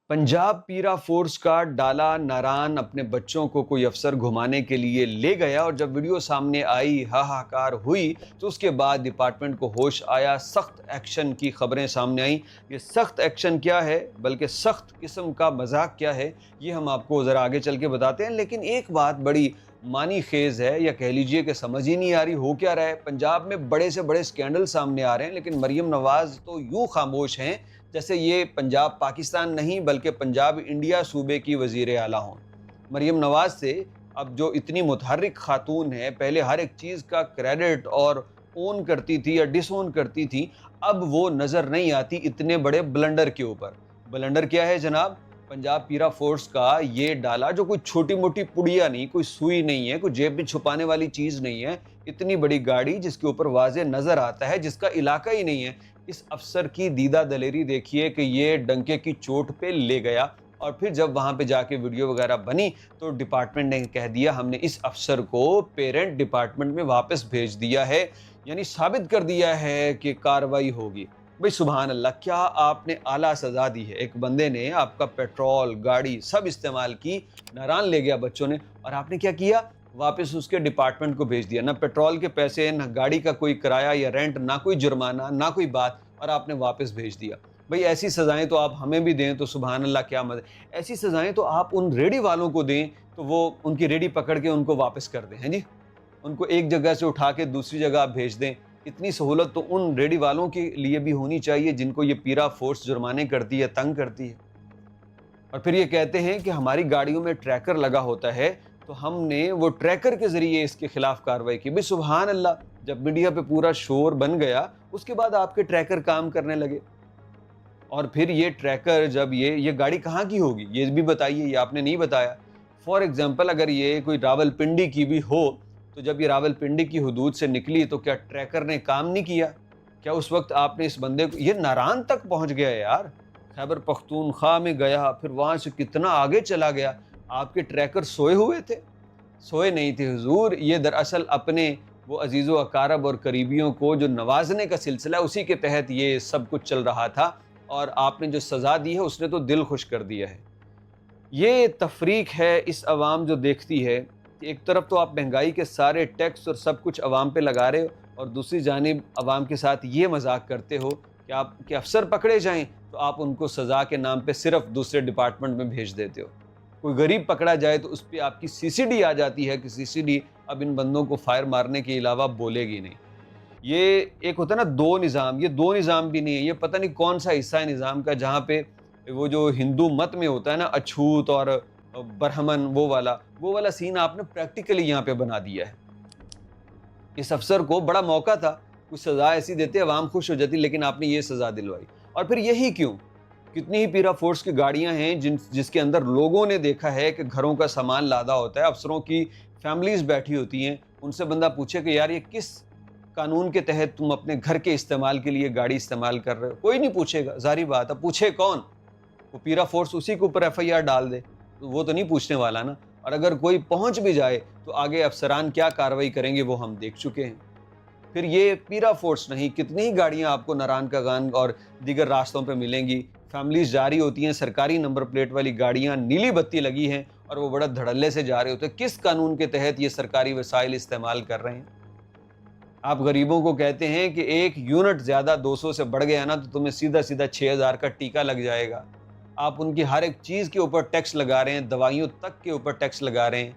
पंजाब पीरा फोर्स का डाला नारान अपने बच्चों को कोई अफसर घुमाने के लिए ले गया और जब वीडियो सामने आई, हाहाकार हुई, तो उसके बाद डिपार्टमेंट को होश आया। सख्त एक्शन की खबरें सामने आई। ये सख्त एक्शन क्या है, बल्कि सख्त किस्म का मजाक क्या है, ये हम आपको ज़रा आगे चल के बताते हैं। लेकिन एक बात बड़ी मानी खेज है, या कह लीजिए कि समझ ही नहीं आ रही हो क्या रहा है। पंजाब में बड़े से बड़े स्कैंडल सामने आ रहे हैं, लेकिन मरियम नवाज तो यूं खामोश हैं जैसे ये पंजाब पाकिस्तान नहीं बल्कि पंजाब इंडिया सूबे की वजीर आला हों। मरियम नवाज से अब जो इतनी मुतहर्रिक खातून है, पहले हर एक चीज़ का क्रेडिट और ओन करती थी या डिसओन करती थी, अब वो नज़र नहीं आती इतने बड़े ब्लंडर के ऊपर। ब्लंडर क्या है जनाब? पंजाब पीरा फोर्स का ये डाला, जो कोई छोटी मोटी पुड़िया नहीं, कोई सुई नहीं है, कोई जेब में छुपाने वाली चीज़ नहीं है। इतनी बड़ी गाड़ी जिसके ऊपर वाज़े नज़र आता है, जिसका इलाका ही नहीं है। इस अफसर की दीदा दलेरी देखिए कि ये डंके की चोट पे ले गया, और फिर जब वहाँ पे जाके वीडियो वगैरह बनी तो डिपार्टमेंट ने कह दिया हमने इस अफसर को पेरेंट डिपार्टमेंट में वापस भेज दिया है, यानी साबित कर दिया है कि कार्रवाई होगी। भाई सुभान अल्लाह, क्या आपने आला सजा दी है। एक बंदे ने आपका पेट्रोल, गाड़ी सब इस्तेमाल की, नारान ले गया बच्चों ने, और आपने क्या किया? वापस उसके डिपार्टमेंट को भेज दिया। ना पेट्रोल के पैसे, ना गाड़ी का कोई किराया या रेंट, ना कोई जुर्माना, ना कोई बात, और आपने वापस भेज दिया। भाई ऐसी सजाएं तो आप हमें भी दें तो सुभान अल्लाह, क्या मत। ऐसी सजाएं तो आप उन रेडी वालों को दें तो वो उनकी रेडी पकड़ के उनको वापस कर दें, हैं जी। उनको एक जगह से उठा के दूसरी जगह आप भेज दें। इतनी सहूलत तो उन रेडी वालों के लिए भी होनी चाहिए जिनको ये पीरा फोर्स जुर्माने करती है, तंग करती है। और फिर ये कहते हैं कि हमारी गाड़ियों में ट्रैकर लगा होता है, तो हमने वो ट्रैकर के जरिए इसके खिलाफ कार्रवाई की। भाई सुभान अल्लाह, जब मीडिया पे पूरा शोर बन गया, उसके बाद आपके ट्रैकर काम करने लगे। और फिर ये ट्रैकर, जब ये गाड़ी कहाँ की होगी ये भी बताइए, ये आपने नहीं बताया। फॉर एग्जांपल, अगर ये कोई रावलपिंडी की भी हो, तो जब ये रावलपिंडी की हुदूद से निकली तो क्या ट्रैकर ने काम नहीं किया? क्या उस वक्त आपने इस बंदे को, ये नारान तक पहुंच गया यार, खैबर पख्तूनख्वा में गया, फिर वहां से कितना आगे चला गया। आपके ट्रैकर सोए हुए थे? सोए नहीं थे हुजूर। ये दरअसल अपने वो अजीज़ो अकारब और करीबियों को जो नवाजने का सिलसिला, उसी के तहत ये सब कुछ चल रहा था, और आपने जो सज़ा दी है उसने तो दिल खुश कर दिया है। ये तफरीक है इस अवाम जो देखती है कि एक तरफ तो आप महंगाई के सारे टैक्स और सब कुछ अवाम पे लगा रहे हो, और दूसरी जानिब अवाम के साथ ये मजाक करते हो कि आप के अफसर पकड़े जाएं तो आप उनको सज़ा के नाम पे सिर्फ दूसरे डिपार्टमेंट में भेज देते हो। कोई गरीब पकड़ा जाए तो उस पर आपकी सीसीडी आ जाती है कि सीसीडी अब इन बंदों को फायर मारने के अलावा बोलेगी नहीं। ये एक होता है ना दो निज़ाम, ये दो निज़ाम भी नहीं है। ये पता नहीं कौन सा हिस्सा है निज़ाम का जहाँ पे वो जो हिंदू मत में होता है ना, अछूत और बरहमन, वो वाला सीन आपने प्रैक्टिकली यहाँ पे बना दिया है। इस अफसर को बड़ा मौका था, कुछ सज़ा ऐसी देते अवाम खुश हो जाती, लेकिन आपने ये सज़ा दिलवाई। और फिर यही क्यों? कितनी ही पीरा फोर्स की गाड़ियां हैं जिसके अंदर लोगों ने देखा है कि घरों का सामान लादा होता है, अफसरों की फैमिलीज बैठी होती हैं। उनसे बंदा पूछे कि यार ये किस कानून के तहत तुम अपने घर के इस्तेमाल के लिए गाड़ी इस्तेमाल कर रहे हो? कोई नहीं पूछेगा, जारी बात है। पूछे कौन? वो पीरा फोर्स उसी के ऊपर FIR डाल दे, तो वो तो नहीं पूछने वाला ना। और अगर कोई पहुंच भी जाए तो आगे अफसरान क्या कार्रवाई करेंगे वो हम देख चुके हैं। फिर ये पीरा फोर्स नहीं, कितनी ही गाड़ियां आपको नारान कागान और दीगर रास्तों पे मिलेंगी। फैमिलीज जा रही होती हैं, सरकारी नंबर प्लेट वाली गाड़ियां, नीली बत्ती लगी है, और वो बड़ा धड़ल्ले से जा रहे होते हैं। किस कानून के तहत ये सरकारी वसाइल इस्तेमाल कर रहे हैं? आप गरीबों को कहते हैं कि एक यूनिट ज्यादा 200 से बढ़ गया ना तो तुम्हें सीधा सीधा 6000 का टीका लग जाएगा। आप उनकी हर एक चीज के ऊपर टैक्स लगा रहे हैं, दवाइयों तक के ऊपर टैक्स लगा रहे हैं।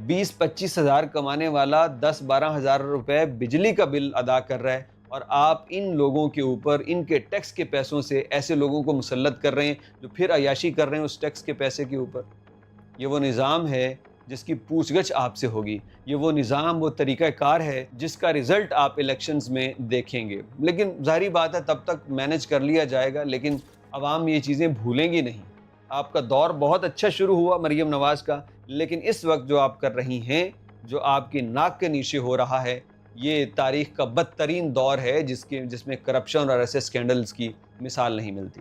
20-25 हज़ार कमाने वाला 10-12 हज़ार रुपए बिजली का बिल अदा कर रहा है, और आप इन लोगों के ऊपर इनके टैक्स के पैसों से ऐसे लोगों को मुसल्लत कर रहे हैं जो फिर अयाशी कर रहे हैं उस टैक्स के पैसे के ऊपर। ये वो निज़ाम है जिसकी पूछगछ आपसे होगी। ये वो निज़ाम, वो तरीक़ाकार है जिसका रिज़ल्ट आप इलेक्शंस में देखेंगे। लेकिन ज़ाहिर बात है तब तक मैनेज कर लिया जाएगा, लेकिन अवाम ये चीज़ें भूलेंगी नहीं। आपका दौर बहुत अच्छा शुरू हुआ मरियम नवाज़ का, लेकिन इस वक्त जो आप कर रही हैं, जो आपकी नाक के नीचे हो रहा है, ये तारीख़ का बदतरीन दौर है जिसमें करप्शन और ऐसे स्कैंडल्स की मिसाल नहीं मिलती।